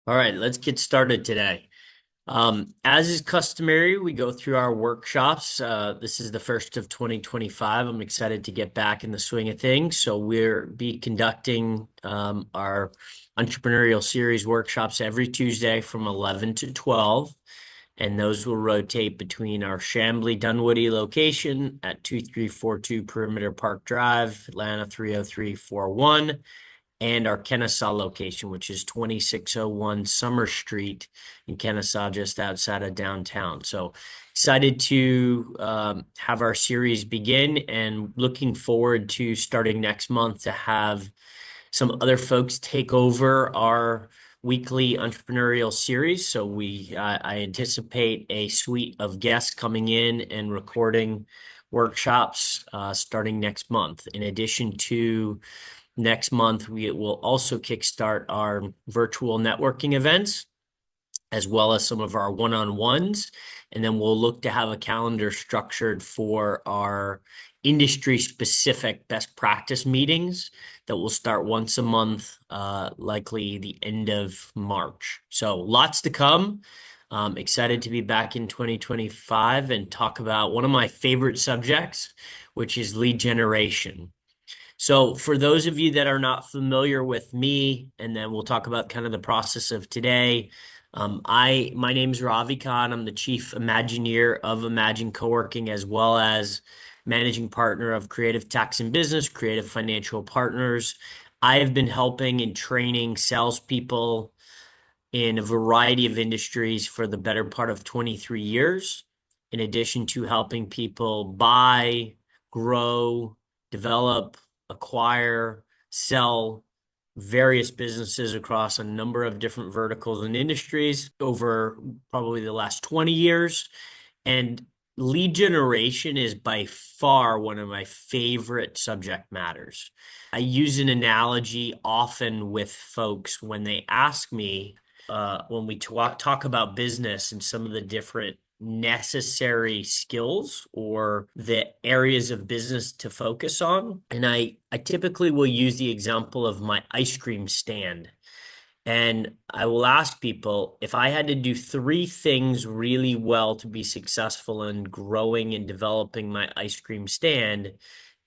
All right, let's get started today. As is customary, we go through our workshops. This is the first of 2025. I'm excited to get back in the swing of things. So we'll be conducting our entrepreneurial series workshops every Tuesday from 11 to 12. And those will rotate between our Chamblee Dunwoody location at 2342 Perimeter Park Drive, Atlanta 30341 and our Kennesaw location, which is 2601 Summer Street in Kennesaw, just outside of downtown. So excited to have our series begin and looking forward to starting next month to have some other folks take over our weekly entrepreneurial series. So I anticipate a suite of guests coming in and recording workshops starting next month. In addition to next month, we will also kickstart our virtual networking events as well as some of our one-on-ones. And then we'll look to have a calendar structured for our industry-specific best practice meetings that will start once a month, likely the end of March. So lots to come. Excited to be back in 2025 and talk about one of my favorite subjects, which is lead generation. So for those of you that are not familiar with me, and then we'll talk about kind of the process of today. My name is Ravi Khan. I'm the Chief Imagineer of Imagine Coworking, as well as Managing Partner of Creative Tax and Business, Creative Financial Partners. I have been helping and training salespeople in a variety of industries for the better part of 23 years, in addition to helping people buy, grow, develop, acquire, sell various businesses across a number of different verticals and industries over probably the last 20 years. And lead generation is by far one of my favorite subject matters. I use an analogy often with folks when they ask me, when we talk about business and some of the different necessary skills or the areas of business to focus on. And I typically will use the example of my ice cream stand. And I will ask people if I had to do three things really well to be successful in growing and developing my ice cream stand,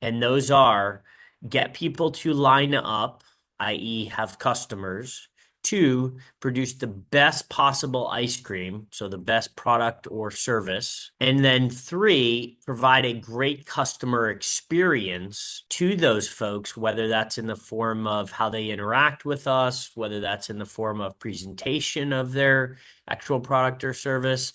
and those are get people to line up, i.e., have customers. Two, produce the best possible ice cream, so the best product or service. And then three, provide a great customer experience to those folks, whether that's in the form of how they interact with us, whether that's in the form of presentation of their actual product or service.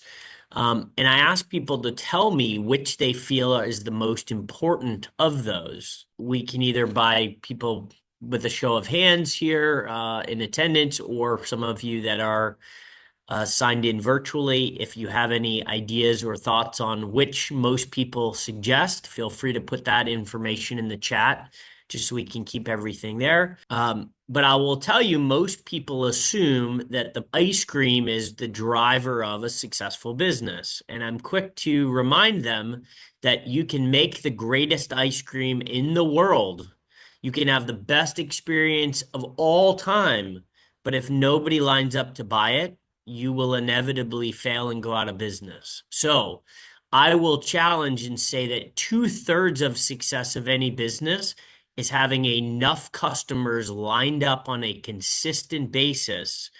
And I ask people to tell me which they feel is the most important of those. We can either by people with a show of hands here in attendance, or some of you that are signed in virtually. If you have any ideas or thoughts on which most people suggest, feel free to put that information in the chat just so we can keep everything there. But I will tell you, most people assume that the ice cream is the driver of a successful business. And I'm quick to remind them that you can make the greatest ice cream in the world. You can have the best experience of all time, but if nobody lines up to buy it, you will inevitably fail and go out of business. So I will challenge and say that 2/3 of success of any business is having enough customers lined up on a consistent basis.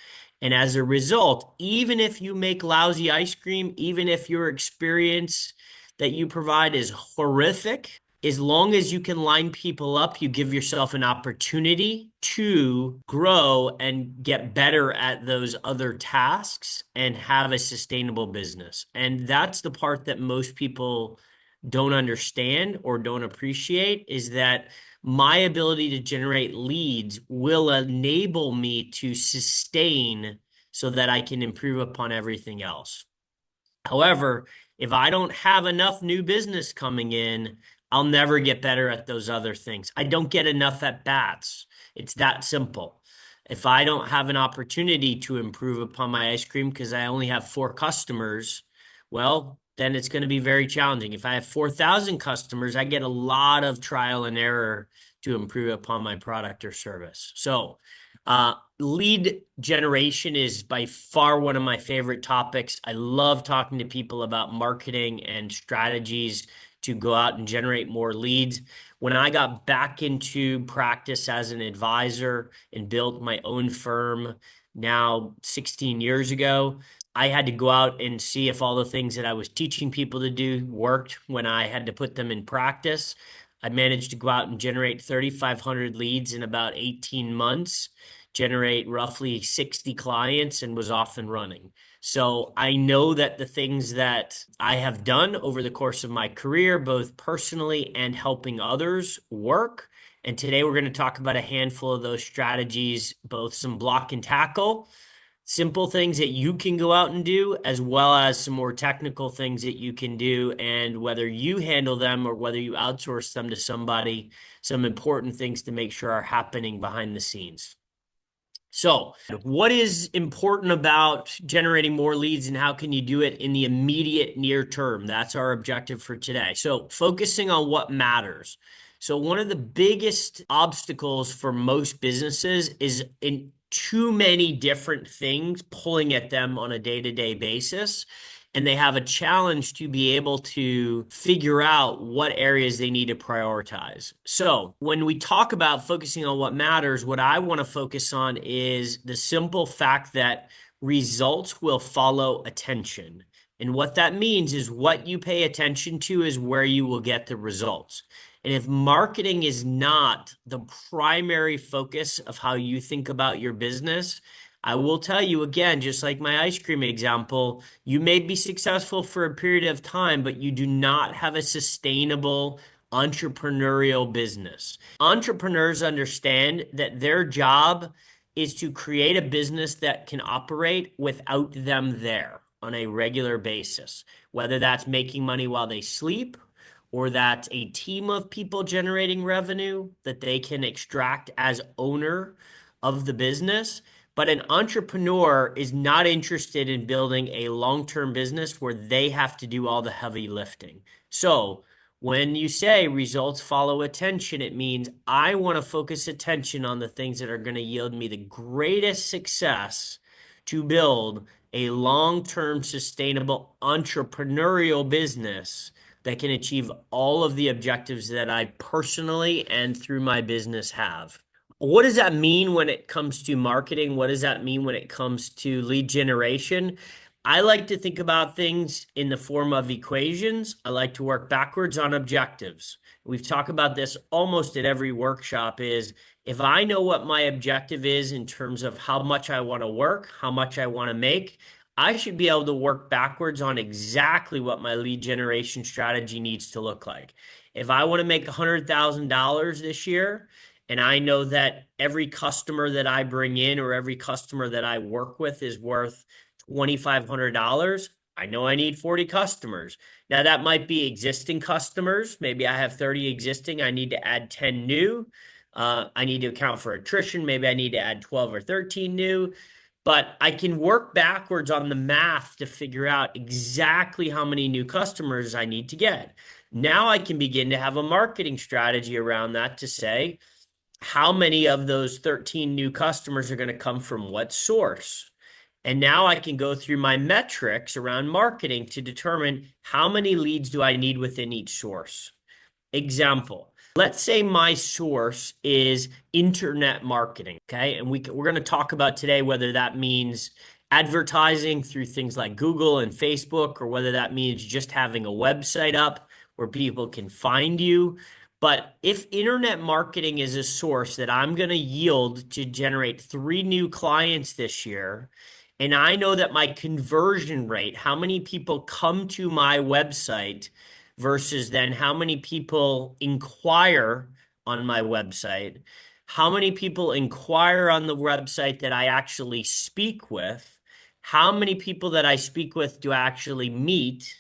And as a result, even if you make lousy ice cream, even if your experience that you provide is horrific, as long as you can line people up, you give yourself an opportunity to grow and get better at those other tasks and have a sustainable business. And that's the part that most people don't understand or don't appreciate, is that my ability to generate leads will enable me to sustain so that I can improve upon everything else. However, if I don't have enough new business coming in, I'll never get better at those other things. I don't get enough at bats. It's that simple. If I don't have an opportunity to improve upon my ice cream because I only have 4 customers, well, then it's going to be very challenging. If I have 4,000 customers, I get a lot of trial and error to improve upon my product or service. So, Lead generation is by far one of my favorite topics. I love talking to people about marketing and strategies to go out and generate more leads. When I got back into practice as an advisor and built my own firm now 16 years ago, I had to go out and see if all the things that I was teaching people to do worked when I had to put them in practice. I managed to go out and generate 3,500 leads in about 18 months, generate roughly 60 clients, and was off and running. So I know that the things that I have done over the course of my career, both personally and helping others, work. And today we're going to talk about a handful of those strategies, both some block and tackle, simple things that you can go out and do, as well as some more technical things that you can do. And whether you handle them or whether you outsource them to somebody, some important things to make sure are happening behind the scenes. So, what is important about generating more leads and how can you do it in the immediate near term? That's our objective for today. So, focusing on what matters. So, one of the biggest obstacles for most businesses is in too many different things pulling at them on a day-to-day basis. And they have a challenge to be able to figure out what areas they need to prioritize. So, when we talk about focusing on what matters, what I want to focus on is the simple fact that results will follow attention. And what that means is what you pay attention to is where you will get the results. And if marketing is not the primary focus of how you think about your business, I will tell you again, just like my ice cream example, you may be successful for a period of time, but you do not have a sustainable entrepreneurial business. Entrepreneurs understand that their job is to create a business that can operate without them there on a regular basis, whether that's making money while they sleep or that's a team of people generating revenue that they can extract as owner of the business. But an entrepreneur is not interested in building a long-term business where they have to do all the heavy lifting. So when you say results follow attention, it means I want to focus attention on the things that are going to yield me the greatest success to build a long-term sustainable entrepreneurial business that can achieve all of the objectives that I personally and through my business have. What does that mean when it comes to marketing? What does that mean when it comes to lead generation? I like to think about things in the form of equations. I like to work backwards on objectives. We've talked about this almost at every workshop is if I know what my objective is in terms of how much I want to work, how much I want to make, I should be able to work backwards on exactly what my lead generation strategy needs to look like. If I want to make $100,000 this year, and I know that every customer that I bring in or every customer that I work with is worth $2,500, I know I need 40 customers. Now, that might be existing customers. Maybe I have 30 existing. I need to add 10 new. I need to account for attrition. Maybe I need to add 12 or 13 new. But I can work backwards on the math to figure out exactly how many new customers I need to get. Now I can begin to have a marketing strategy around that to say, how many of those 13 new customers are going to come from what source? And now I can go through my metrics around marketing to determine how many leads do I need within each source. Example, let's say my source is internet marketing, okay? And we're going to talk about today whether that means advertising through things like Google and Facebook, or whether that means just having a website up where people can find you. But if internet marketing is a source that I'm going to yield to generate 3 new clients this year, and I know that my conversion rate, how many people come to my website versus then how many people inquire on my website, how many people inquire on the website that I actually speak with, how many people that I speak with do I actually meet,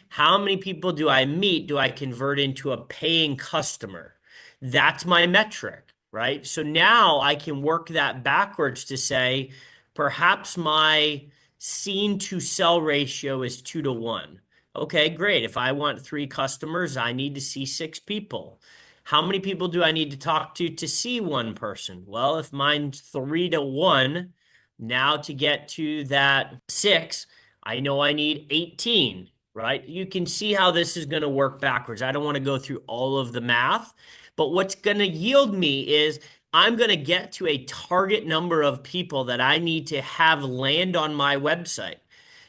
how many people do I meet do I convert into a paying customer? That's my metric, right? So now I can work that backwards to say, perhaps my seen to sell ratio is 2 to 1. Okay, great. If I want 3 customers, I need to see 6 people. How many people do I need to talk to see one person? Well, if mine's 3 to 1, now to get to that 6, I know I need 18, right? You can see how this is going to work backwards. I don't want to go through all of the math, but what's going to yield me is I'm going to get to a target number of people that I need to have land on my website.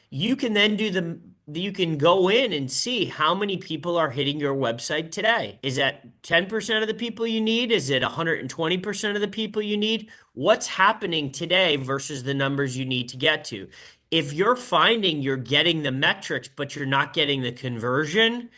You can then you can go in and see how many people are hitting your website today. Is that 10% of the people you need? Is it 120% of the people you need? What's happening today versus the numbers you need to get to? If you're finding you're getting the metrics, but you're not getting the conversion,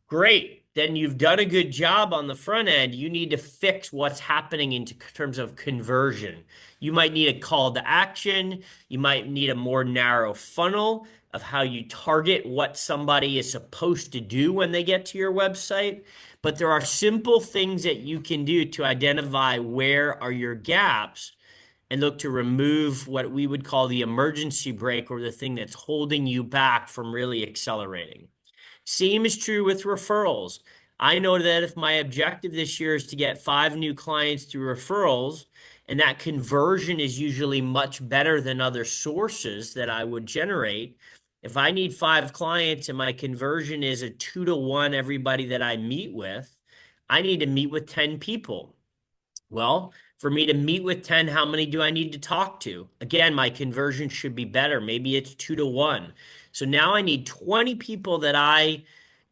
great. Then you've done a good job on the front end. You need to fix what's happening in terms of conversion. You might need a call to action. You might need a more narrow funnel of how you target what somebody is supposed to do when they get to your website. But there are simple things that you can do to identify where are your gaps and look to remove what we would call the emergency brake, or the thing that's holding you back from really accelerating. Same is true with referrals. I know that if my objective this year is to get 5 new clients through referrals, and that conversion is usually much better than other sources that I would generate. If I need 5 clients and my conversion is a 2 to 1, everybody that I meet with, I need to meet with 10 people. Well, for me to meet with 10, how many do I need to talk to? Again, my conversion should be better. Maybe it's 2 to 1. So now I need 20 people that I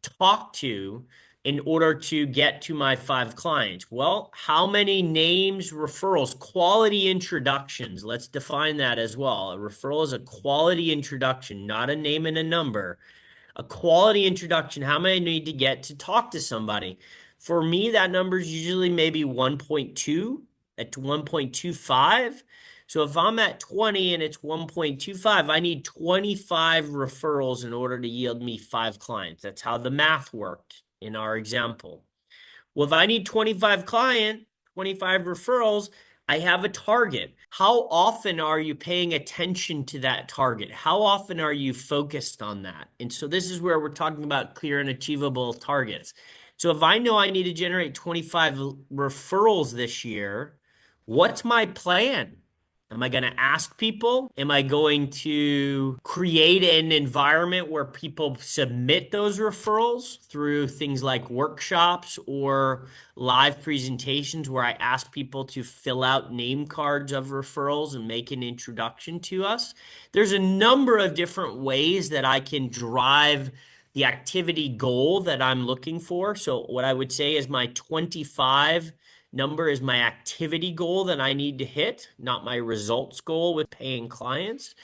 talk to in order to get to my 5 clients. Well, how many names, referrals, quality introductions? Let's define that as well. A referral is a quality introduction, not a name and a number. A quality introduction, how many I need to get to talk to somebody? For me, that number is usually maybe 1.2 at 1.25. So if I'm at 20 and it's 1.25, I need 25 referrals in order to yield me 5 clients. That's how the math worked in our example. Well, if I need 25 referrals, I have a target. How often are you paying attention to that target? How often are you focused on that? And so this is where we're talking about clear and achievable targets. So if I know I need to generate 25 referrals this year, what's my plan? Am I going to ask people? Am I going to create an environment where people submit those referrals through things like workshops or live presentations where I ask people to fill out name cards of referrals and make an introduction to us? There's a number of different ways that I can drive the activity goal that I'm looking for. So what I would say is my 25 number is my activity goal that I need to hit, not my results goal with paying clients.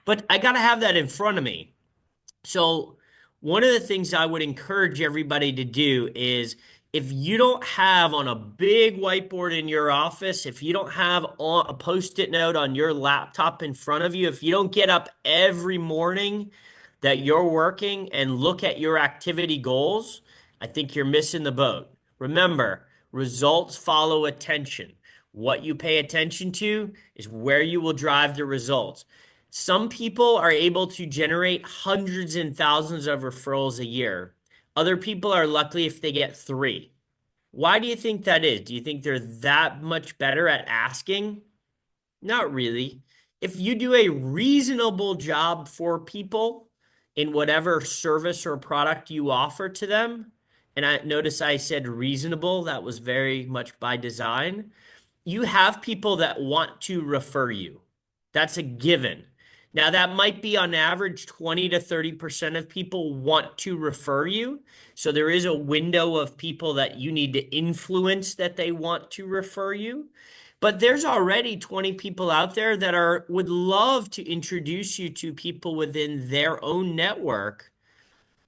But I got to have that in front of me. So, one of the things I would encourage everybody to do is, if you don't have on a big whiteboard in your office, if you don't have on a post-it note on your laptop in front of you, if you don't get up every morning that you're working and look at your activity goals, I think you're missing the boat. Remember, results follow attention. What you pay attention to is where you will drive the results. Some people are able to generate hundreds and thousands of referrals a year. Other people are lucky if they get 3. Why do you think that is? Do you think they're that much better at asking? Not really. If you do a reasonable job for people in whatever service or product you offer to them, and I notice I said reasonable, that was very much by design. You have people that want to refer you. That's a given. Now, that might be on average 20 to 30% of people want to refer you. So there is a window of people that you need to influence that they want to refer you. But there's already 20 people out there that would love to introduce you to people within their own network.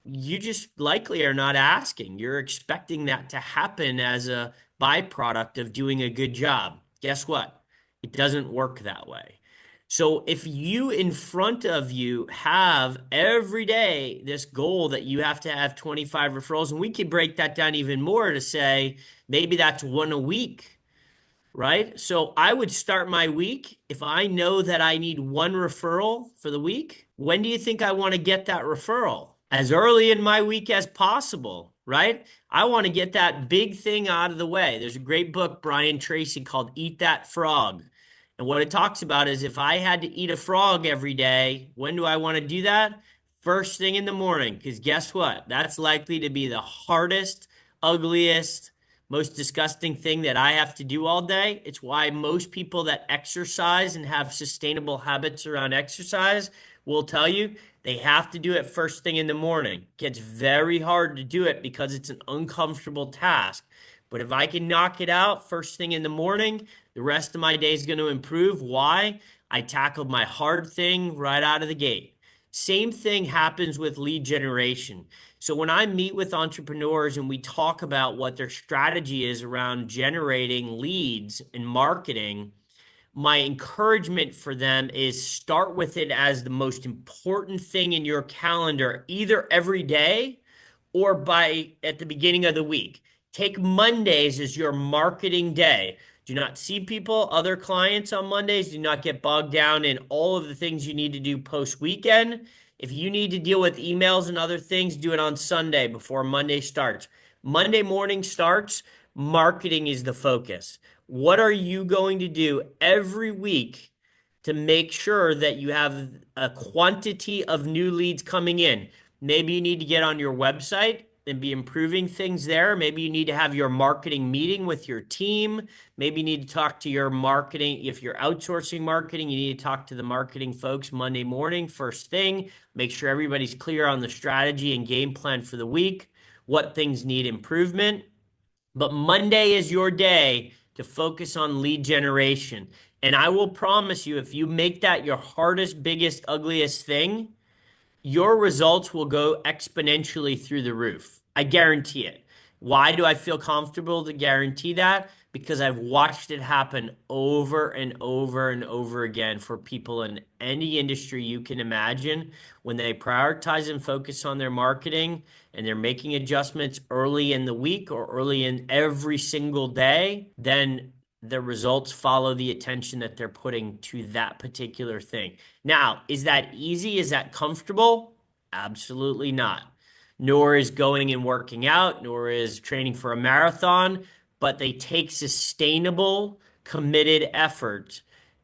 You just likely are not asking. You're expecting that to happen as a byproduct of doing a good job. Guess what? It doesn't work that way. So if you in front of you have every day this goal that you have to have 25 referrals, and we could break that down even more to say maybe that's 1 a week, right? So I would start my week if I know that I need 1 referral for the week. When do you think I want to get that referral? As early in my week as possible. right? I want to get that big thing out of the way. There's a great book, Brian Tracy, called Eat That Frog. And what it talks about is if I had to eat a frog every day, when do I want to do that? First thing in the morning. Because guess what? That's likely to be the hardest, ugliest, most disgusting thing that I have to do all day. It's why most people that exercise and have sustainable habits around exercise will tell you they have to do it first thing in the morning. It gets very hard to do it because it's an uncomfortable task. But if I can knock it out first thing in the morning, the rest of my day is going to improve. Why? I tackled my hard thing right out of the gate. Same thing happens with lead generation. So when I meet with entrepreneurs and we talk about what their strategy is around generating leads and marketing, my encouragement for them is start with it as the most important thing in your calendar, either every day or by at the beginning of the week. Take Mondays as your marketing day. Do not see people, other clients on Mondays. Do not get bogged down in all of the things you need to do post weekend. If you need to deal with emails and other things, do it on Sunday before Monday starts. Monday morning starts, marketing is the focus. What are you going to do every week to make sure that you have a quantity of new leads coming in? Maybe you need to get on your website and be improving things there. Maybe you need to have your marketing meeting with your team. Maybe you need to talk to your marketing. If you're outsourcing marketing, you need to talk to the marketing folks Monday morning, first thing. Make sure everybody's clear on the strategy and game plan for the week, what things need improvement. But Monday is your day to focus on lead generation. And I will promise you, if you make that your hardest, biggest, ugliest thing, your results will go exponentially through the roof. I guarantee it. Why do I feel comfortable to guarantee that? Because I've watched it happen over and over and over again for people in any industry you can imagine. When they prioritize and focus on their marketing and they're making adjustments early in the week or early in every single day, then the results follow the attention that they're putting to that particular thing. Now, is that easy? Is that comfortable? Absolutely not. Nor is going and working out, nor is training for a marathon, but they take sustainable, committed effort.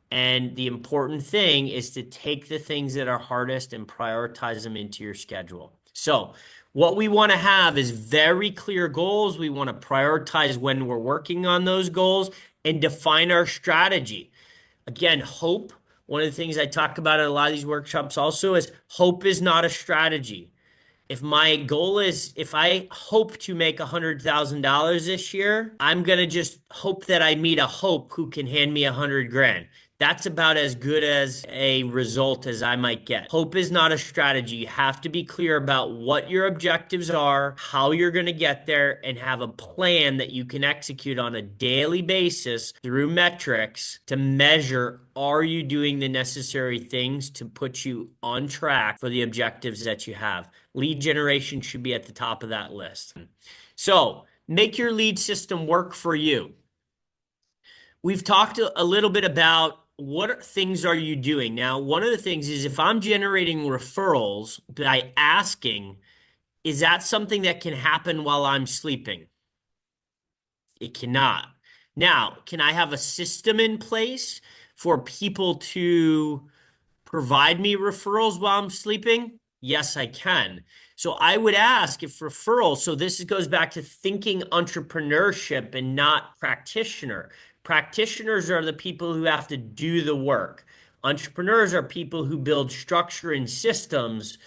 And the important thing is to take the things that are hardest and prioritize them into your schedule. So, what we want to have is very clear goals. We want to prioritize when we're working on those goals and define our strategy. Again, hope, one of the things I talk about at a lot of these workshops also is hope is not a strategy. If my goal is, if I hope to make $100,000 this year, I'm going to just hope that I meet a hope who can hand me 100 grand. That's about as good as a result as I might get. Hope is not a strategy. You have to be clear about what your objectives are, how you're going to get there, and have a plan that you can execute on a daily basis through metrics to measure, are you doing the necessary things to put you on track for the objectives that you have? Lead generation should be at the top of that list. So make your lead system work for you. We've talked a little bit about what things are you doing. Now, one of the things is if I'm generating referrals by asking, is that something that can happen while I'm sleeping? It cannot. Now, can I have a system in place for people to provide me referrals while I'm sleeping? Yes, I can. So I would ask if referrals, so this goes back to thinking entrepreneurship and not practitioner. Practitioners are the people who have to do the work. Entrepreneurs are people who build structure and systems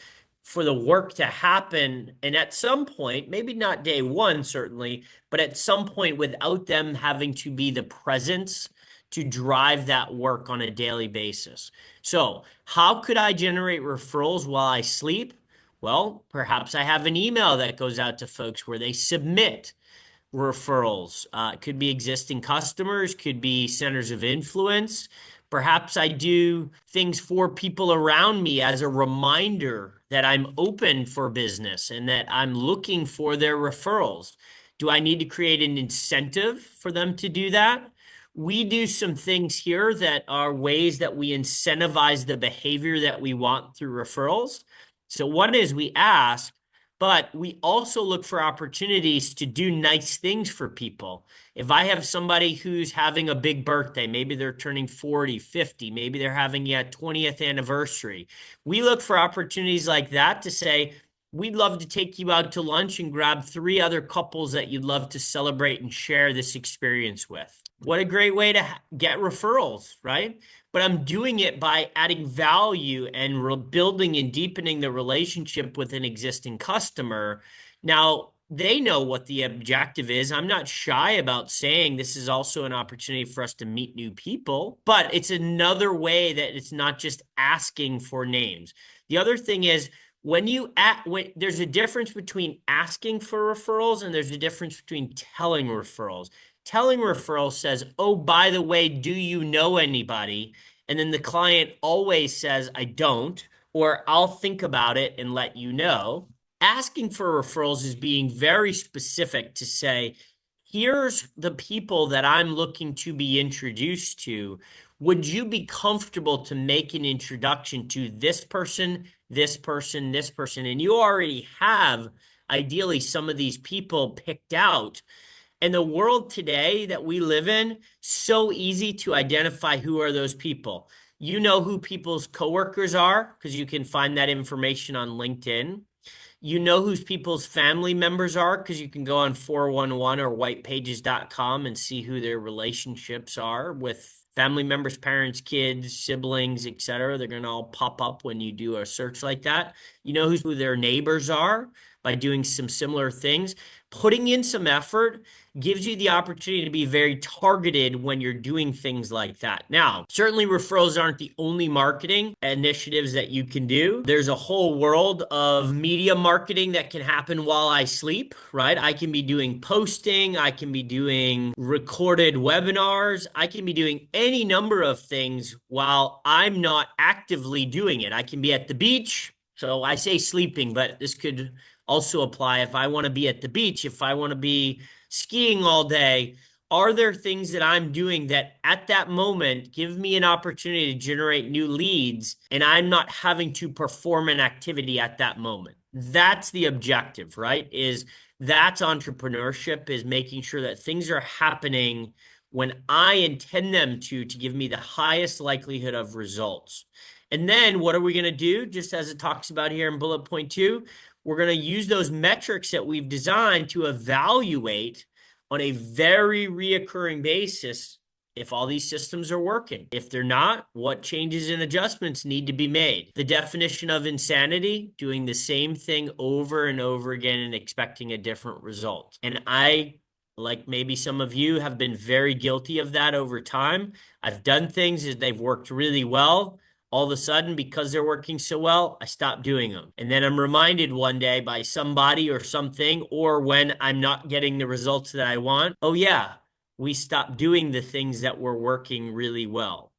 for the work to happen. And at some point, maybe not day one, certainly, but at some point without them having to be the presence to drive that work on a daily basis. So, how could I generate referrals while I sleep? Well, perhaps I have an email that goes out to folks where they submit referrals. It could be existing customers, could be centers of influence. Perhaps I do things for people around me as a reminder that I'm open for business and that I'm looking for their referrals. Do I need to create an incentive for them to do that? We do some things here that are ways that we incentivize the behavior that we want through referrals. So one is we ask, but we also look for opportunities to do nice things for people. If I have somebody who's having a big birthday, maybe they're turning 40, 50, maybe they're having a 20th anniversary, we look for opportunities like that to say, we'd love to take you out to lunch and grab three other couples that you'd love to celebrate and share this experience with. What a great way to get referrals, right? But I'm doing it by adding value and building and deepening the relationship with an existing customer. Now, they know what the objective is. I'm not shy about saying this is also an opportunity for us to meet new people, but it's another way that it's not just asking for names. The other thing is, there's a difference between asking for referrals and there's a difference between telling referrals. Telling referrals says, oh, by the way, do you know anybody? And then the client always says, I don't, or I'll think about it and let you know. Asking for referrals is being very specific to say, here's the people that I'm looking to be introduced to. Would you be comfortable to make an introduction to this person, this person, this person? And you already have ideally some of these people picked out. And the world today that we live in, so easy to identify who are those people. You know who people's coworkers are because you can find that information on LinkedIn. You know who people's family members are because you can go on 411 or whitepages.com and see who their relationships are with family members, parents, kids, siblings, etc. They're going to all pop up when you do a search like that. You know who their neighbors are by doing some similar things. Putting in some effort gives you the opportunity to be very targeted when you're doing things like that. Now, certainly referrals aren't the only marketing initiatives that you can do. There's a whole world of media marketing that can happen while I sleep, right? I can be doing posting, I can be doing recorded webinars, I can be doing any number of things while I'm not actively doing it. I can be at the beach. So I say sleeping, but this could also apply if I want to be at the beach, if I want to be skiing all day. Are there things that I'm doing that at that moment give me an opportunity to generate new leads and I'm not having to perform an activity at that moment? That's the objective, right? That's entrepreneurship, is making sure that things are happening when I intend them to give me the highest likelihood of results. And then what are we going to do? Just as it talks about here in bullet point 2, we're going to use those metrics that we've designed to evaluate on a very reoccurring basis if all these systems are working. If they're not, what changes and adjustments need to be made? The definition of insanity, doing the same thing over and over again and expecting a different result. And I, like maybe some of you, have been very guilty of that over time. I've done things that they've worked really well. All of a sudden, because they're working so well, I stop doing them. And then I'm reminded one day by somebody or something, or when I'm not getting the results that I want, oh yeah, we stopped doing the things that were working really well.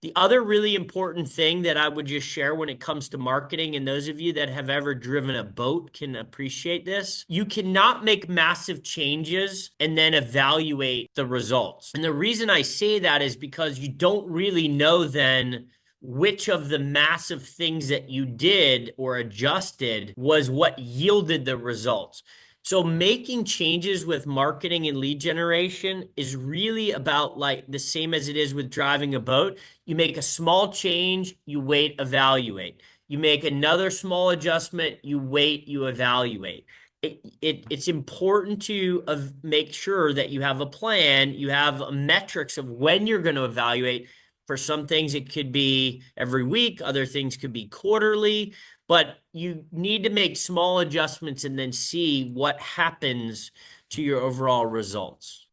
The other really important thing that I would just share when it comes to marketing, and those of you that have ever driven a boat can appreciate this, you cannot make massive changes and then evaluate the results. And the reason I say that is because you don't really know then which of the massive things that you did or adjusted was what yielded the results. So making changes with marketing and lead generation is really about like the same as it is with driving a boat. You make a small change, you wait, evaluate. You make another small adjustment, you wait, you evaluate. It's important to make sure that you have a plan, you have metrics of when you're going to evaluate. For some things, it could be every week. Other things could be quarterly. But you need to make small adjustments and then see what happens to your overall results.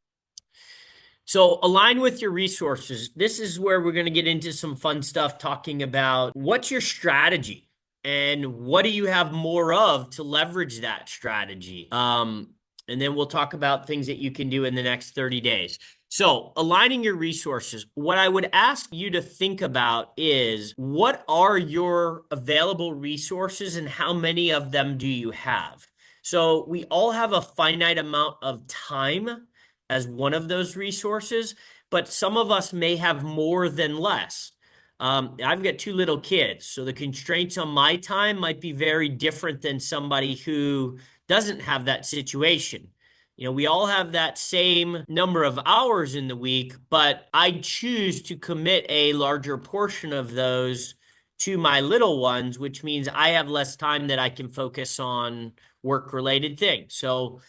So align with your resources. This is where we're going to get into some fun stuff talking about what's your strategy and what do you have more of to leverage that strategy. And then we'll talk about things that you can do in the next 30 days. So aligning your resources, what I would ask you to think about is what are your available resources and how many of them do you have? So we all have a finite amount of time as one of those resources, but some of us may have more than less. I've got two little kids, so the constraints on my time might be very different than somebody who doesn't have that situation. We all have that same number of hours in the week, but I choose to commit a larger portion of those to my little ones, which means I have less time that I can focus on work related things. So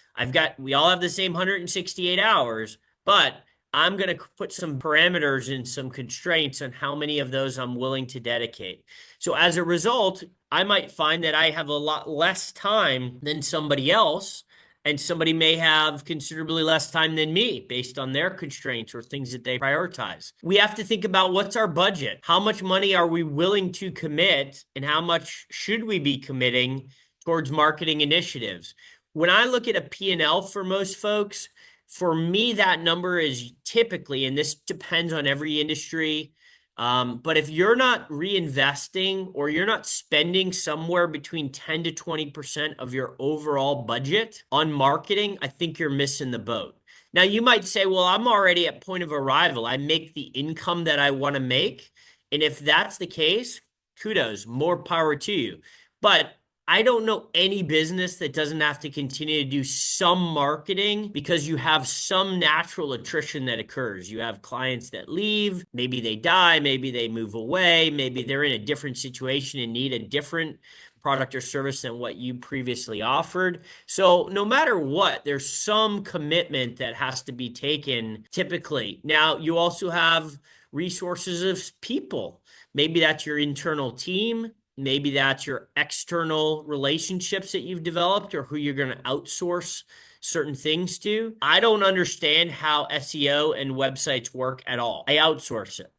we all have the same 168 hours, but I'm going to put some parameters and some constraints on how many of those I'm willing to dedicate. So as a result, I might find that I have a lot less time than somebody else, and somebody may have considerably less time than me based on their constraints or things that they prioritize. We have to think about what's our budget? How much money are we willing to commit, and how much should we be committing towards marketing initiatives? When I look at a P&L for most folks, for me, that number is typically, and this depends on every industry, but if you're not reinvesting or you're not spending somewhere between 10 to 20% of your overall budget on marketing, I think you're missing the boat. Now, you might say, well, I'm already at point of arrival. I make the income that I want to make. And if that's the case, kudos, more power to you. But I don't know any business that doesn't have to continue to do some marketing because you have some natural attrition that occurs. You have clients that leave, maybe they die, maybe they move away, maybe they're in a different situation and need a different product or service than what you previously offered. So no matter what, there's some commitment that has to be taken typically. Now, you also have resources of people. Maybe that's your internal team. Maybe that's your external relationships that you've developed or who you're going to outsource certain things to. I don't understand how SEO and websites work at all. I outsource it.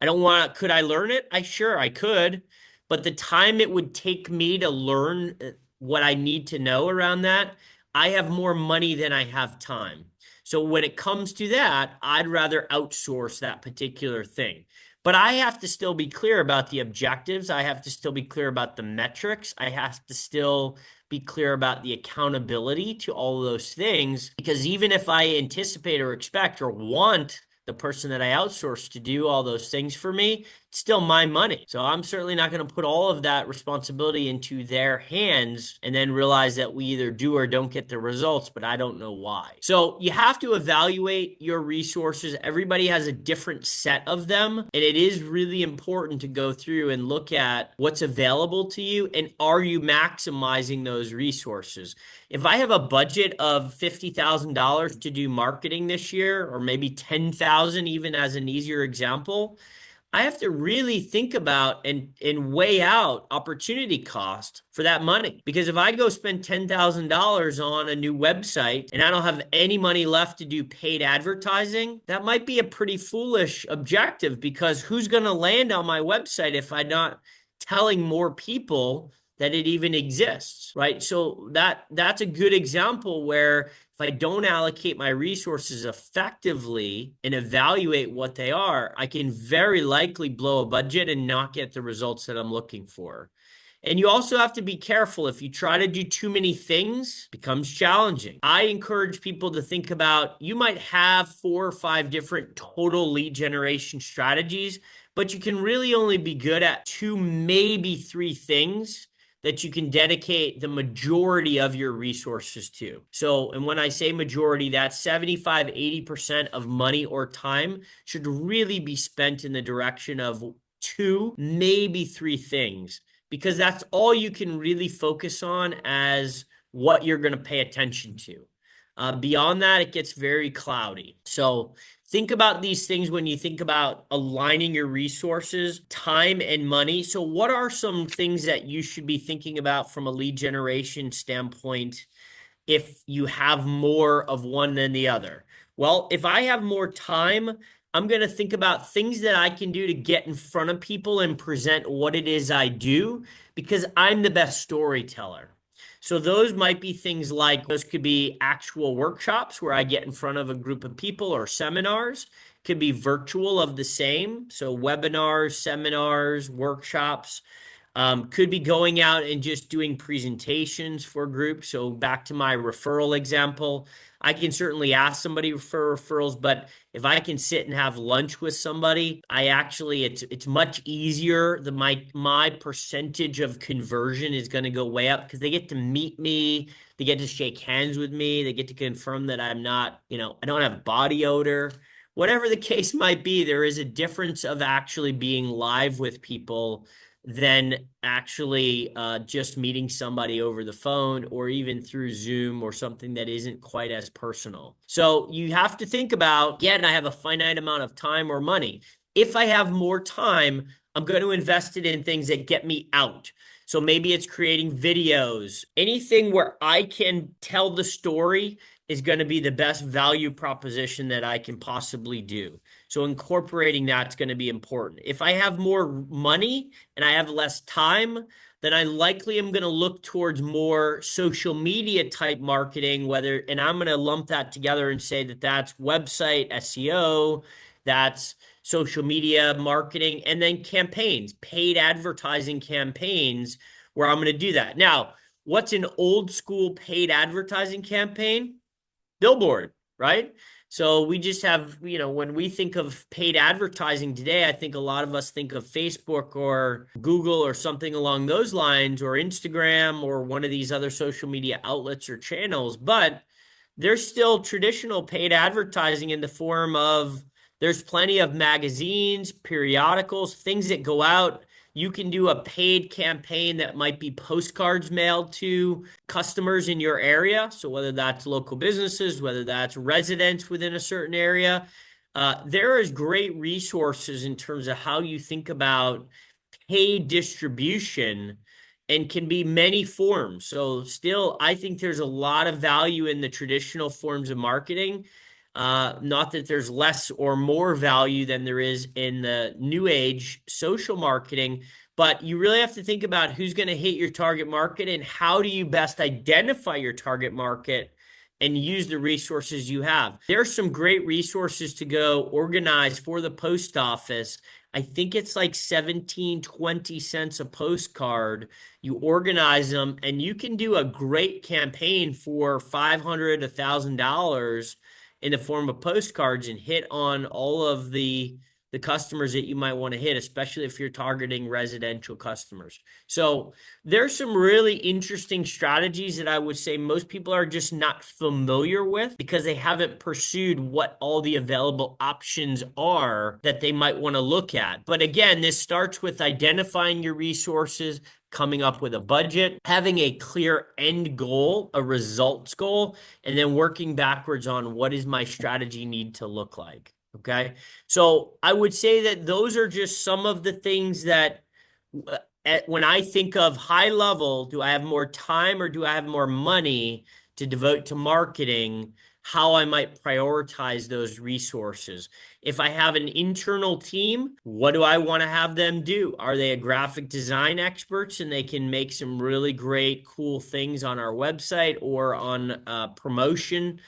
Could I learn it? I could, but the time it would take me to learn what I need to know around that, I have more money than I have time. So when it comes to that, I'd rather outsource that particular thing. But I have to still be clear about the objectives. I have to still be clear about the metrics. I have to still be clear about the accountability to all of those things. Because even if I anticipate or expect or want the person that I outsource to do all those things for me, it's still my money. So I'm certainly not going to put all of that responsibility into their hands and then realize that we either do or don't get the results, but I don't know why. So you have to evaluate your resources. Everybody has a different set of them, and it is really important to go through and look at what's available to you and are you maximizing those resources. If I have a budget of $50,000 to do marketing this year, or maybe 10,000 even as an easier example, I have to really think about and weigh out opportunity cost for that money. Because if I go spend $10,000 on a new website and I don't have any money left to do paid advertising, that might be a pretty foolish objective, because who's going to land on my website if I'm not telling more people that it even exists, right? So that's a good example where if I don't allocate my resources effectively and evaluate what they are, I can very likely blow a budget and not get the results that I'm looking for. And you also have to be careful. If you try to do too many things, it becomes challenging. I encourage people to think about, you might have 4 or 5 different total lead generation strategies, but you can really only be good at 2, maybe 3 things that you can dedicate the majority of your resources to. So, and when I say majority, that's 75, 80% of money or time should really be spent in the direction of 2, maybe 3 things, because that's all you can really focus on as what you're going to pay attention to. Beyond that, it gets very cloudy. So think about these things when you think about aligning your resources, time and money. So what are some things that you should be thinking about from a lead generation standpoint if you have more of one than the other? Well, if I have more time, I'm going to think about things that I can do to get in front of people and present what it is I do, because I'm the best storyteller. So those might be things like, those could be actual workshops where I get in front of a group of people, or seminars. Could be virtual of the same. So webinars, seminars, workshops. Could be going out and just doing presentations for groups. So back to my referral example, I can certainly ask somebody for referrals, but if I can sit and have lunch with somebody, it's much easier. My percentage of conversion is going to go way up because they get to meet me, they get to shake hands with me, they get to confirm that I'm not, I don't have body odor. Whatever the case might be, there is a difference of actually being live with people than actually just meeting somebody over the phone or even through Zoom or something that isn't quite as personal. So you have to think about, again, I have a finite amount of time or money. If I have more time, I'm going to invest it in things that get me out. So maybe it's creating videos. Anything where I can tell the story is going to be the best value proposition that I can possibly do. So incorporating that's going to be important. If I have more money and I have less time, then I likely am going to look towards more social media type marketing, and I'm going to lump that together and say that that's website SEO, that's social media marketing, and then campaigns, paid advertising campaigns, where I'm going to do that. Now, what's an old school paid advertising campaign? Billboard, right? So we just have, when we think of paid advertising today, I think a lot of us think of Facebook or Google or something along those lines, or Instagram or one of these other social media outlets or channels. But there's still traditional paid advertising in the form of there's plenty of magazines, periodicals, things that go out. You can do a paid campaign that might be postcards mailed to customers in your area. So whether that's local businesses, whether that's residents within a certain area, there is great resources in terms of how you think about paid distribution and can be many forms. So still, I think there's a lot of value in the traditional forms of marketing. Not that there's less or more value than there is in the new age social marketing, but you really have to think about who's going to hit your target market and how do you best identify your target market and use the resources you have. There's some great resources to go organize for the post office. I think it's like 17, 20 cents a postcard. You organize them and you can do a great campaign for $500, $1,000 in the form of postcards and hit on all of the customers that you might want to hit, especially if you're targeting residential customers. So there's some really interesting strategies that I would say most people are just not familiar with because they haven't pursued what all the available options are that they might want to look at. But again, this starts with identifying your resources, coming up with a budget, having a clear end goal, a results goal, and then working backwards on what does my strategy need to look like. Okay. So I would say that those are just some of the things that when I think of high level, do I have more time or do I have more money to devote to marketing? How I might prioritize those resources. If I have an internal team, what do I want to have them do? Are they a graphic design experts and they can make some really great, cool things on our website or on promotion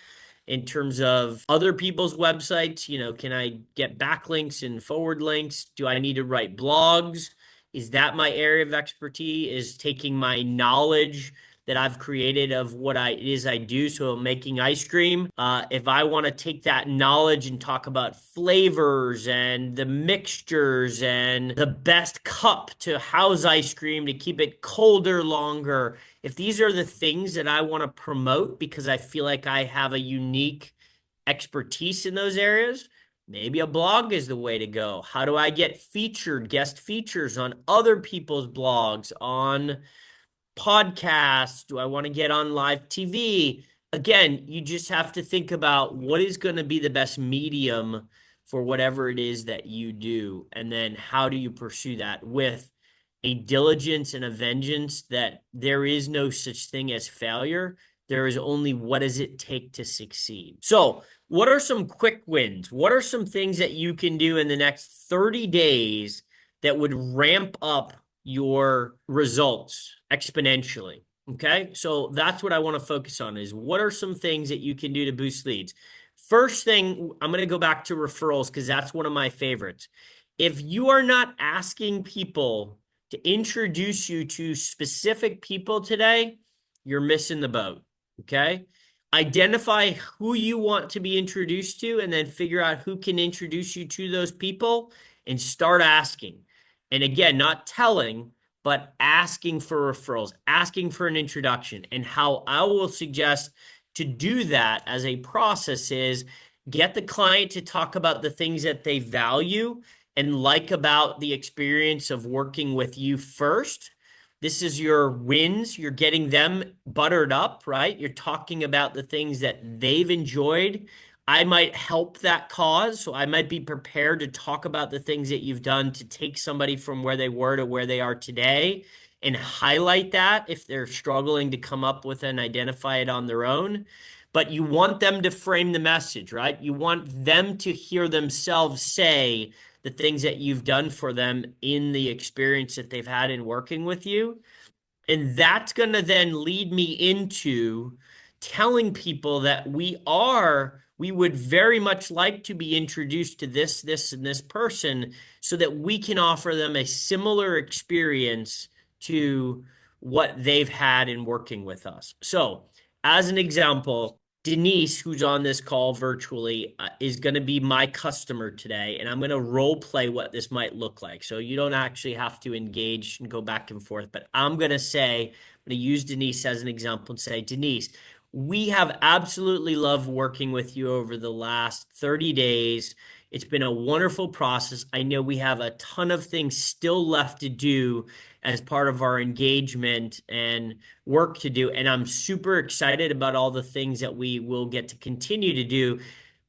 in terms of other people's websites? Can I get backlinks and forward links? Do I need to write blogs? Is that my area of expertise? Is taking my knowledge that I've created of what it is I do. So making ice cream. If I want to take that knowledge and talk about flavors and the mixtures and the best cup to house ice cream to keep it colder longer, if these are the things that I want to promote because I feel like I have a unique expertise in those areas, maybe a blog is the way to go. How do I get guest features on other people's blogs, on podcasts? Do I want to get on live TV? Again, you just have to think about what is going to be the best medium for whatever it is that you do. And then how do you pursue that with a diligence and a vengeance that there is no such thing as failure. There is only what does it take to succeed. So what are some quick wins? What are some things that you can do in the next 30 days that would ramp up your results exponentially? Okay, so that's what I want to focus on is what are some things that you can do to boost leads? First thing, I'm going to go back to referrals because that's one of my favorites. If you are not asking people to introduce you to specific people today, you're missing the boat. Okay. Identify who you want to be introduced to and then figure out who can introduce you to those people and start asking. And again, not telling, but asking for referrals, asking for an introduction. And how I will suggest to do that as a process is get the client to talk about the things that they value and like about the experience of working with you first. This is your wins. You're getting them buttered up, right? You're talking about the things that they've enjoyed. I might help that cause. So I might be prepared to talk about the things that you've done to take somebody from where they were to where they are today and highlight that if they're struggling to come up with and identify it on their own. But you want them to frame the message, right? You want them to hear themselves say the things that you've done for them in the experience that they've had in working with you. And that's going to then lead me into telling people that we would very much like to be introduced to this, and this person so that we can offer them a similar experience to what they've had in working with us. So, as an example, Denise, who's on this call virtually, is going to be my customer today, and I'm going to role play what this might look like. So you don't actually have to engage and go back and forth, but I'm going to use Denise as an example and say, Denise, we have absolutely loved working with you over the last 30 days. It's been a wonderful process. I know we have a ton of things still left to do as part of our engagement and work to do. And I'm super excited about all the things that we will get to continue to do.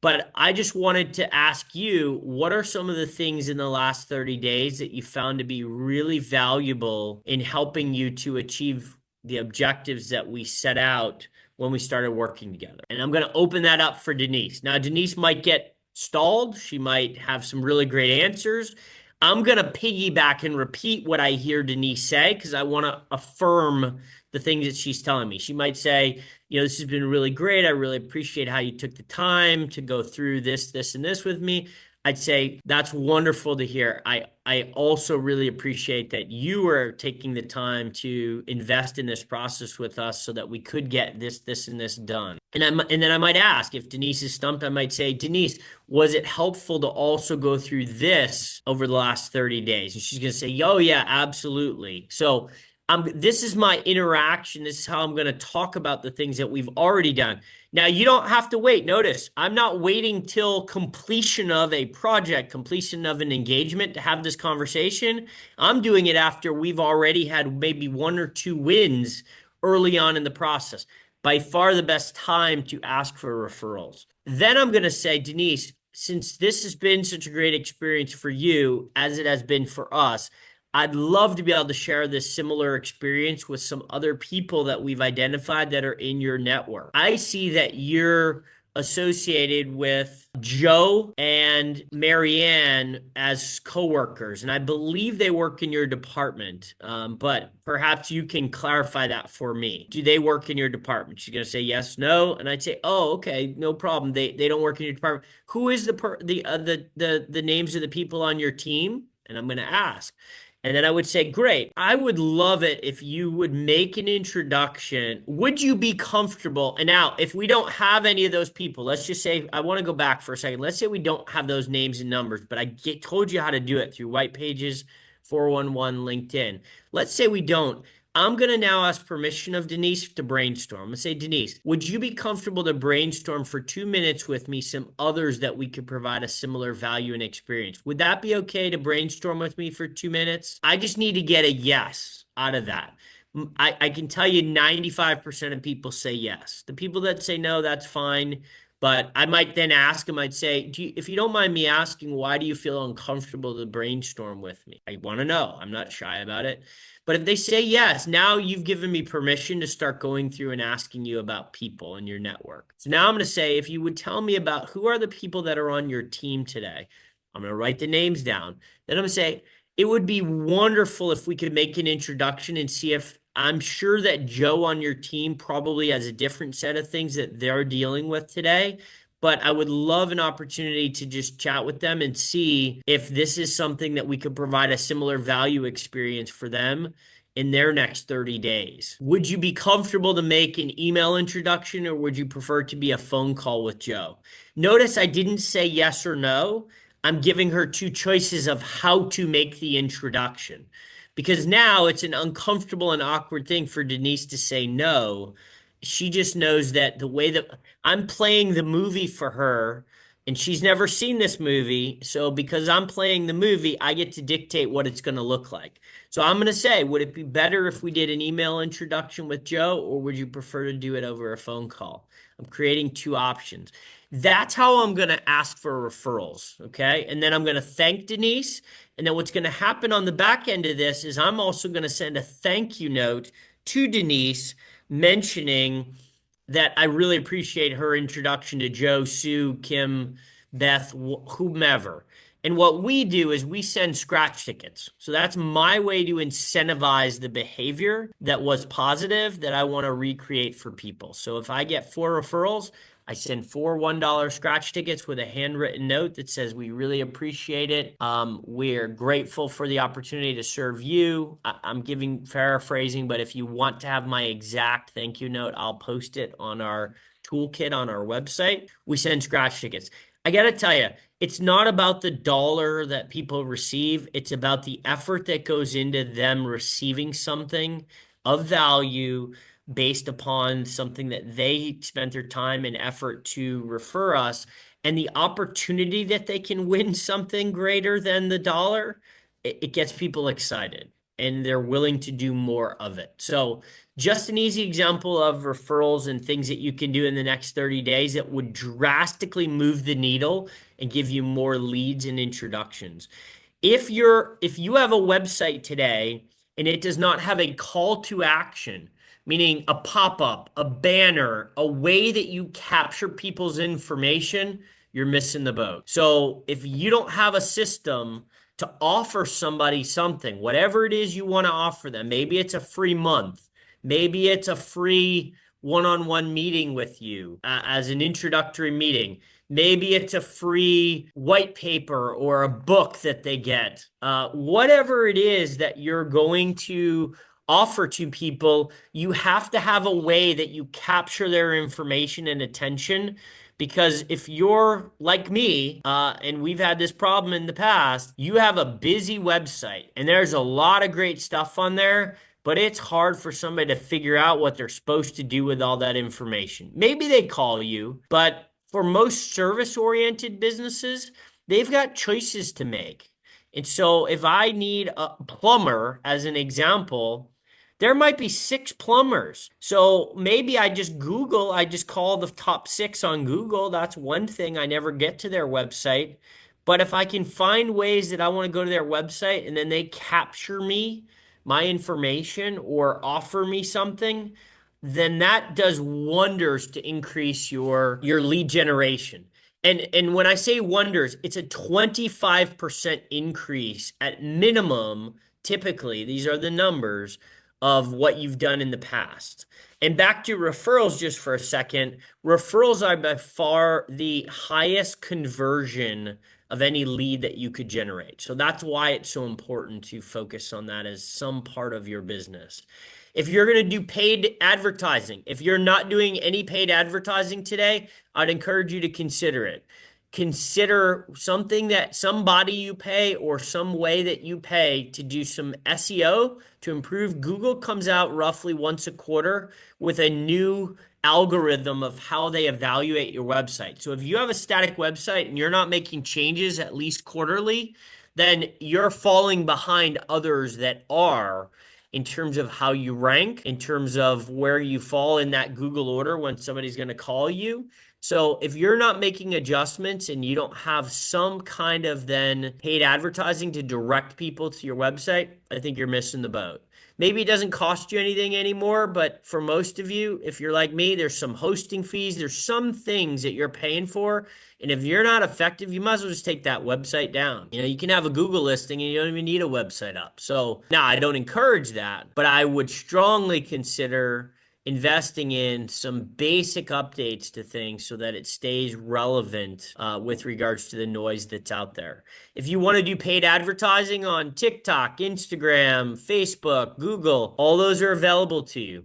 But I just wanted to ask you, what are some of the things in the last 30 days that you found to be really valuable in helping you to achieve the objectives that we set out when we started working together? And I'm going to open that up for Denise. Now, Denise might get stalled. She might have some really great answers. I'm going to piggyback and repeat what I hear Denise say because I want to affirm the things that she's telling me. She might say, this has been really great. I really appreciate how you took the time to go through this, and this with me. I'd say that's wonderful to hear. I also really appreciate that you are taking the time to invest in this process with us so that we could get this, and this done. And then I might ask if Denise is stumped, I might say, Denise, was it helpful to also go through this over the last 30 days? And she's going to say, oh yeah, absolutely. So this is my interaction. This is how I'm going to talk about the things that we've already done. Now, you don't have to wait. Notice, I'm not waiting till completion of a project, completion of an engagement to have this conversation. I'm doing it after we've already had maybe 1 or 2 wins early on in the process. By far the best time to ask for referrals. Then I'm going to say, Denise, since this has been such a great experience for you, as it has been for us, I'd love to be able to share this similar experience with some other people that we've identified that are in your network. I see that you're associated with Joe and Marianne as coworkers, and I believe they work in your department, but perhaps you can clarify that for me. Do they work in your department? She's going to say yes, no, and I'd say, oh, okay, no problem. They don't work in your department. Who is the names of the people on your team? And I'm going to ask. And then I would say, great, I would love it if you would make an introduction. Would you be comfortable? And now, if we don't have any of those people, let's just say, I want to go back for a second. Let's say we don't have those names and numbers, but I told you how to do it through White Pages, 411, LinkedIn. Let's say we don't. I'm going to now ask permission of Denise to brainstorm. I'm going to say, Denise, would you be comfortable to brainstorm for 2 minutes with me some others that we could provide a similar value and experience? Would that be okay to brainstorm with me for 2 minutes? I just need to get a yes out of that. I can tell you 95% of people say yes. The people that say no, that's fine. But I might then ask them, I'd say, if you don't mind me asking, why do you feel uncomfortable to brainstorm with me? I want to know. I'm not shy about it. But if they say yes, now you've given me permission to start going through and asking you about people in your network. So now I'm going to say, if you would tell me about who are the people that are on your team today, I'm going to write the names down. Then I'm going to say, it would be wonderful if we could make an introduction and see if I'm sure that Joe on your team probably has a different set of things that they're dealing with today. but I would love an opportunity to just chat with them and see if this is something that we could provide a similar value experience for them in their next 30 days. Would you be comfortable to make an email introduction, or would you prefer to be a phone call with Joe? Notice I didn't say yes or no. I'm giving her two choices of how to make the introduction, because now it's an uncomfortable and awkward thing for Denise to say no. She just knows that the way that I'm playing the movie for her, and she's never seen this movie. So because I'm playing the movie, I get to dictate what it's going to look like. So I'm going to say, would it be better if we did an email introduction with Joe, or would you prefer to do it over a phone call? I'm creating two options. That's how I'm going to ask for referrals. Okay. And then I'm going to thank Denise. And then what's going to happen on the back end of this is I'm also going to send a thank you note to Denise mentioning that I really appreciate her introduction to Joe, Sue, Kim, Beth, whomever. And what we do is we send scratch tickets. So that's my way to incentivize the behavior that was positive that I want to recreate for people. So if I get 4 referrals, I send 4 $1 scratch tickets with a handwritten note that says, we really appreciate it. We're grateful for the opportunity to serve you. I'm paraphrasing, but if you want to have my exact thank you note, I'll post it on our toolkit on our website. We send scratch tickets. I got to tell you, it's not about the dollar that people receive. It's about the effort that goes into them receiving something of value based upon something that they spent their time and effort to refer us, and the opportunity that they can win something greater than the dollar. It gets people excited and they're willing to do more of it. So just an easy example of referrals and things that you can do in the next 30 days that would drastically move the needle and give you more leads and introductions. If you have a website today and it does not have a call to action, meaning a pop-up, a banner, a way that you capture people's information, you're missing the boat. So if you don't have a system to offer somebody something, whatever it is you want to offer them, maybe it's a free month, maybe it's a free one-on-one meeting with you as an introductory meeting. Maybe it's a free white paper or a book that they get. Whatever it is that you're going to offer to people, you have to have a way that you capture their information and attention. Because if you're like me, and we've had this problem in the past, you have a busy website and there's a lot of great stuff on there, but it's hard for somebody to figure out what they're supposed to do with all that information. Maybe they call you, but for most service-oriented businesses, they've got choices to make. And so if I need a plumber, as an example, there might be 6 plumbers. So maybe I just call the top 6 on Google. That's one thing. I never get to their website. But if I can find ways that I want to go to their website and then they capture me, my information, or offer me something, then that does wonders to increase your lead generation. And when I say wonders, it's a 25% increase at minimum. Typically, these are the numbers of what you've done in the past. And back to referrals just for a second. Referrals are by far the highest conversion of any lead that you could generate. So that's why it's so important to focus on that as some part of your business. If you're going to do paid advertising, if you're not doing any paid advertising today, I'd encourage you to consider it. Consider something that somebody you pay or some way that you pay to do some SEO to improve. Google comes out roughly once a quarter with a new algorithm of how they evaluate your website. So if you have a static website and you're not making changes at least quarterly, then you're falling behind others that are, in terms of how you rank, in terms of where you fall in that Google order when somebody's going to call you. So if you're not making adjustments and you don't have some kind of then paid advertising to direct people to your website, I think you're missing the boat. Maybe it doesn't cost you anything anymore, but for most of you, if you're like me, there's some hosting fees, there's some things that you're paying for. And if you're not effective, you might as well just take that website down. You can have a Google listing and you don't even need a website up. So now I don't encourage that, but I would strongly consider investing in some basic updates to things so that it stays relevant with regards to the noise that's out there. If you want to do paid advertising on TikTok, Instagram, Facebook, Google, all those are available to you.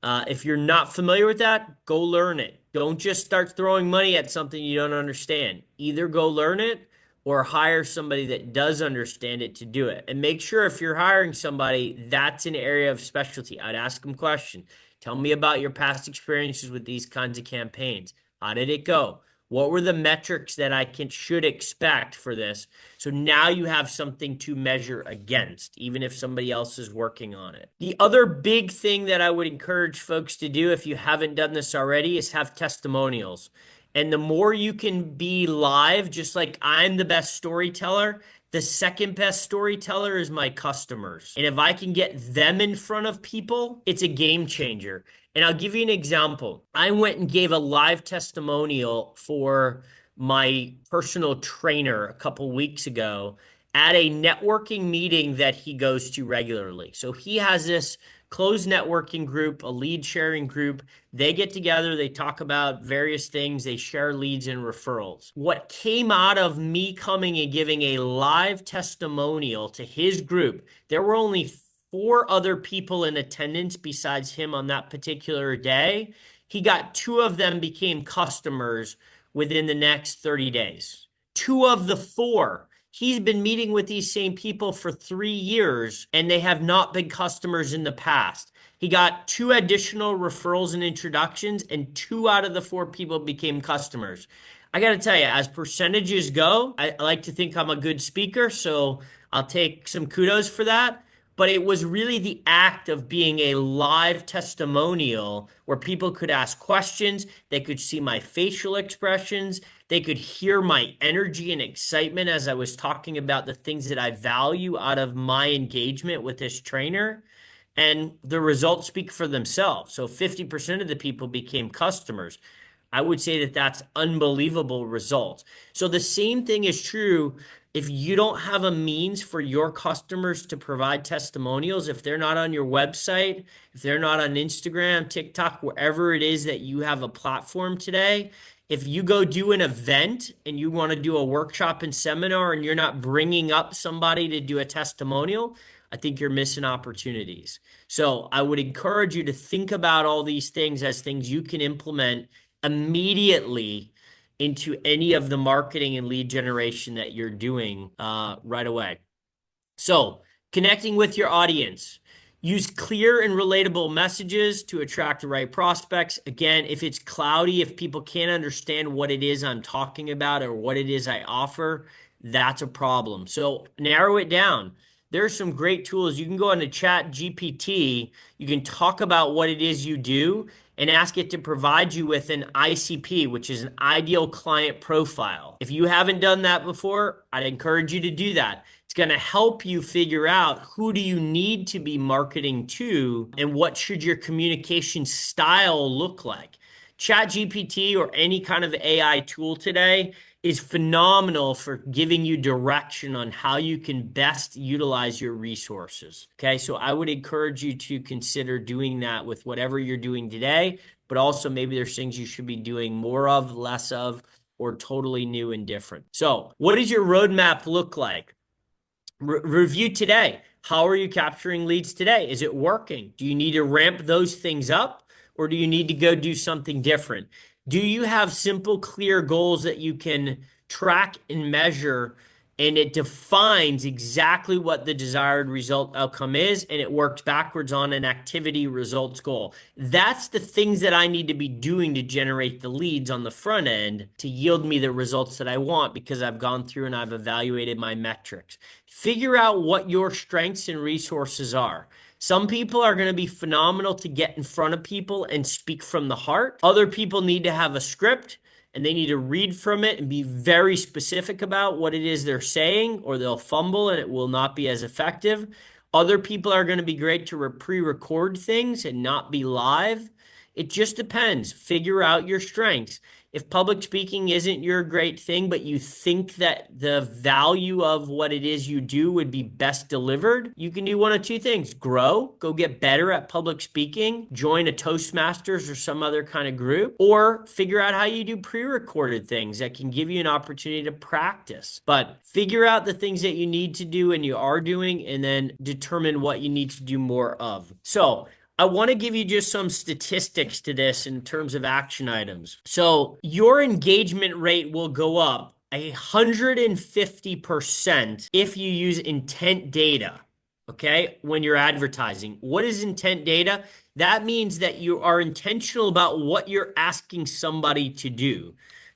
If you're not familiar with that, go learn it. Don't just start throwing money at something you don't understand. Either go learn it or hire somebody that does understand it to do it. And make sure if you're hiring somebody, that's an area of specialty. I'd ask them questions. Tell me about your past experiences with these kinds of campaigns. How did it go? What were the metrics that I should expect for this? So now you have something to measure against, even if somebody else is working on it. The other big thing that I would encourage folks to do, if you haven't done this already, is have testimonials. And the more you can be live, just like I'm the best storyteller, the second best storyteller is my customers. And if I can get them in front of people, it's a game changer. And I'll give you an example. I went and gave a live testimonial for my personal trainer a couple weeks ago at a networking meeting that he goes to regularly. So he has this closed networking group, a lead sharing group. They get together, they talk about various things, they share leads and referrals. What came out of me coming and giving a live testimonial to his group, there were only 4 other people in attendance besides him on that particular day. He got 2 of them became customers within the next 30 days. 2 of the 4. He's been meeting with these same people for 3 years, and they have not been customers in the past. He got 2 additional referrals and introductions, and 2 out of the 4 people became customers. I got to tell you, as percentages go, I like to think I'm a good speaker, so I'll take some kudos for that. But it was really the act of being a live testimonial where people could ask questions, they could see my facial expressions, they could hear my energy and excitement as I was talking about the things that I value out of my engagement with this trainer. And the results speak for themselves. So 50% of the people became customers. I would say that that's unbelievable results. So the same thing is true if you don't have a means for your customers to provide testimonials, if they're not on your website, if they're not on Instagram, TikTok, wherever it is that you have a platform today, if you go do an event and you want to do a workshop and seminar and you're not bringing up somebody to do a testimonial, I think you're missing opportunities. So I would encourage you to think about all these things as things you can implement immediately into any of the marketing and lead generation that you're doing right away. So connecting with your audience. Use clear and relatable messages to attract the right prospects. Again, if it's cloudy, if people can't understand what it is I'm talking about or what it is I offer, that's a problem. So narrow it down. There's some great tools. You can go into ChatGPT. You can talk about what it is you do and ask it to provide you with an ICP, which is an ideal client profile. If you haven't done that before, I'd encourage you to do that. It's going to help you figure out who do you need to be marketing to and what should your communication style look like. ChatGPT or any kind of AI tool today is phenomenal for giving you direction on how you can best utilize your resources. Okay, so I would encourage you to consider doing that with whatever you're doing today, but also maybe there's things you should be doing more of, less of, or totally new and different. So what does your roadmap look like? Review today. How are you capturing leads today? Is it working? Do you need to ramp those things up, or do you need to go do something different? Do you have simple, clear goals that you can track and measure, and it defines exactly what the desired result outcome is, and it works backwards on an activity results goal? That's the things that I need to be doing to generate the leads on the front end to yield me the results that I want because I've gone through and I've evaluated my metrics. Figure out what your strengths and resources are. Some people are going to be phenomenal to get in front of people and speak from the heart. Other people need to have a script and they need to read from it and be very specific about what it is they're saying, or they'll fumble and it will not be as effective. Other people are going to be great to pre-record things and not be live. It just depends. Figure out your strengths. If public speaking isn't your great thing, but you think that the value of what it is you do would be best delivered, you can do one of two things: grow, go get better at public speaking, join a Toastmasters or some other kind of group, or figure out how you do pre-recorded things that can give you an opportunity to practice. But figure out the things that you need to do and you are doing, and then determine what you need to do more of. So, I want to give you just some statistics to this in terms of action items. So your engagement rate will go up 150% if you use intent data. Okay, when you're advertising. What is intent data? That means that you are intentional about what you're asking somebody to do.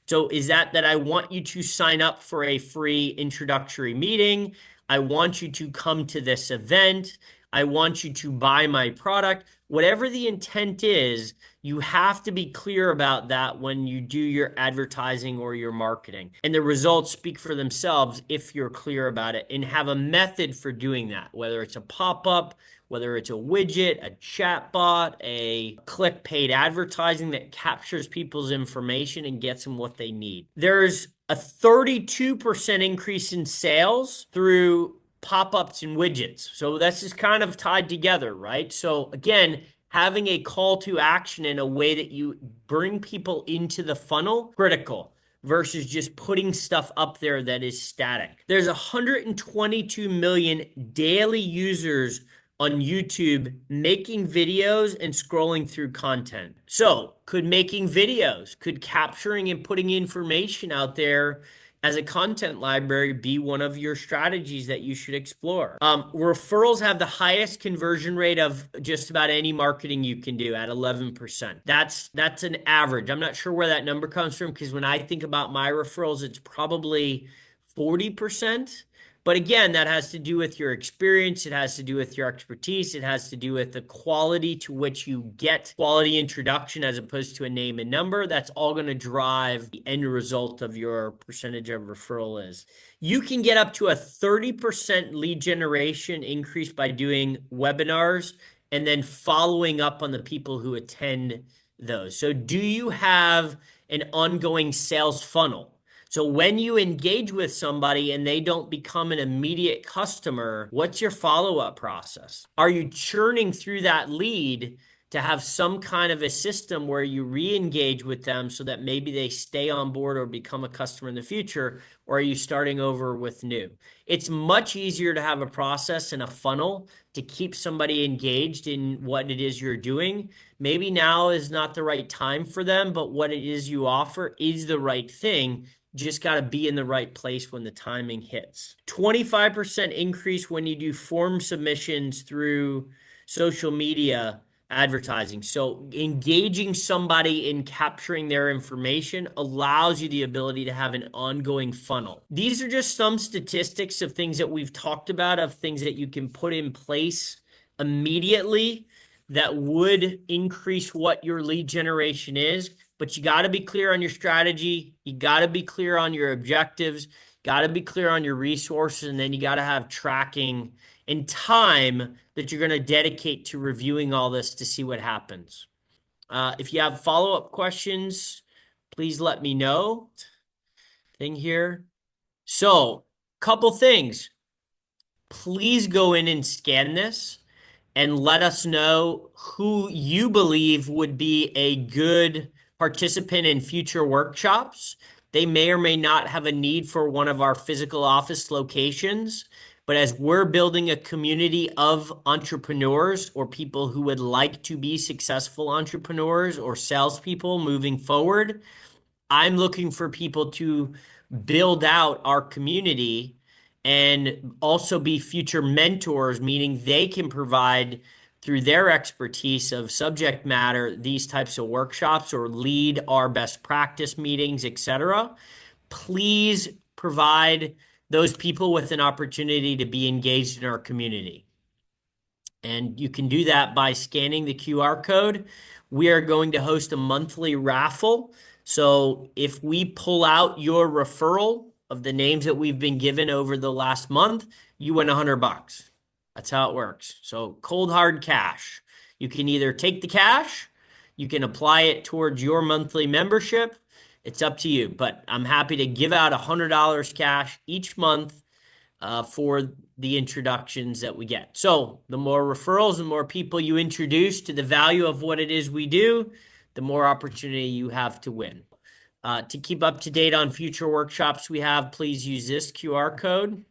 So is that I want you to sign up for a free introductory meeting? I want you to come to this event. I want you to buy my product. Whatever the intent is, you have to be clear about that when you do your advertising or your marketing. And the results speak for themselves if you're clear about it and have a method for doing that, whether it's a pop-up, whether it's a widget, a chatbot, a click paid advertising that captures people's information and gets them what they need. There's a 32% increase in sales through pop-ups and widgets. So this is kind of tied together, right? So again, having a call to action in a way that you bring people into the funnel, critical, versus just putting stuff up there that is static. There's 122 million daily users on YouTube making videos and scrolling through content. So could making videos, could capturing and putting information out there as a content library be one of your strategies that you should explore? Referrals have the highest conversion rate of just about any marketing you can do at 11%. That's an average. I'm not sure where that number comes from, because when I think about my referrals, it's probably 40%. But again, that has to do with your experience. It has to do with your expertise. It has to do with the quality to which you get quality introduction as opposed to a name and number. That's all going to drive the end result of your percentage of referral is. You can get up to a 30% lead generation increase by doing webinars and then following up on the people who attend those. So do you have an ongoing sales funnel? So when you engage with somebody and they don't become an immediate customer, what's your follow-up process? Are you churning through that lead to have some kind of a system where you re-engage with them so that maybe they stay on board or become a customer in the future? Or are you starting over with new? It's much easier to have a process and a funnel to keep somebody engaged in what it is you're doing. Maybe now is not the right time for them, but what it is you offer is the right thing. Just got to be in the right place when the timing hits. 25% increase when you do form submissions through social media advertising. So engaging somebody in capturing their information allows you the ability to have an ongoing funnel. These are just some statistics of things that we've talked about, of things that you can put in place immediately that would increase what your lead generation is. But you got to be clear on your strategy. You got to be clear on your objectives, got to be clear on your resources, and then you got to have tracking and time that you're going to dedicate to reviewing all this to see what happens. If you have follow-up questions, please let me know. Thing here. So, couple things. Please go in and scan this and let us know who you believe would be a good participant in future workshops. They may or may not have a need for one of our physical office locations, but as we're building a community of entrepreneurs or people who would like to be successful entrepreneurs or salespeople moving forward, I'm looking for people to build out our community and also be future mentors, meaning they can provide through their expertise of subject matter these types of workshops or lead our best practice meetings, etc. Please provide those people with an opportunity to be engaged in our community. And you can do that by scanning the QR code. We are going to host a monthly raffle. So if we pull out your referral of the names that we've been given over the last month, you win $100. That's how it works. So cold hard cash. You can either take the cash, You can apply it towards your monthly membership. It's up to you, but I'm happy to give out $100 cash each month for the introductions that we get. So the more referrals, the more people you introduce to the value of what it is we do, the more opportunity you have to win. To keep up to date on future workshops we have, please use this QR code.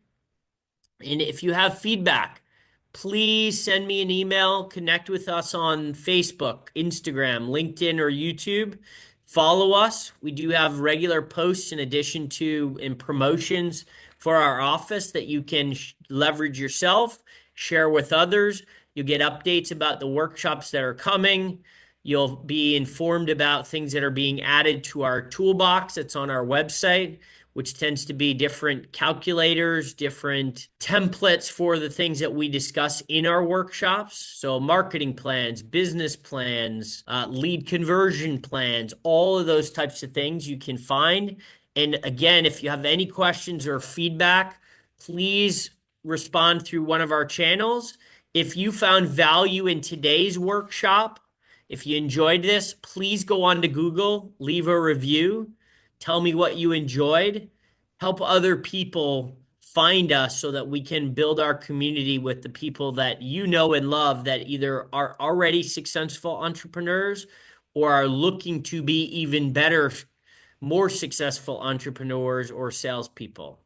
And if you have feedback, please send me an email, connect with us on Facebook, Instagram, LinkedIn, or YouTube. Follow us. We do have regular posts in addition to in promotions for our office that you can leverage yourself, share with others. You'll get updates about the workshops that are coming. You'll be informed about things that are being added to our toolbox that's on our website, which tends to be different calculators, different templates for the things that we discuss in our workshops. So marketing plans, business plans, lead conversion plans, all of those types of things you can find. And again, if you have any questions or feedback, please respond through one of our channels. If you found value in today's workshop, if you enjoyed this, please go on to Google, leave a review, tell me what you enjoyed, help other people find us so that we can build our community with the people that you know and love that either are already successful entrepreneurs or are looking to be even better, more successful entrepreneurs or salespeople.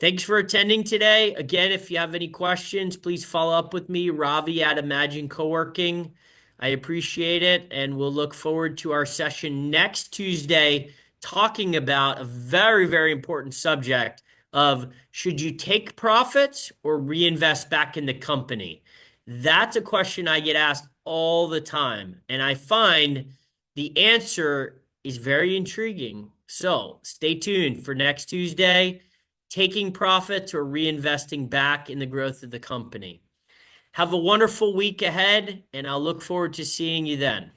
Thanks for attending today. Again, if you have any questions, please follow up with me, Ravi at Imagine Coworking. I appreciate it, and we'll look forward to our session next Tuesday talking about a very, very important subject of should you take profits or reinvest back in the company? That's a question I get asked all the time, and I find the answer is very intriguing. So stay tuned for next Tuesday, taking profits or reinvesting back in the growth of the company. Have a wonderful week ahead, and I'll look forward to seeing you then.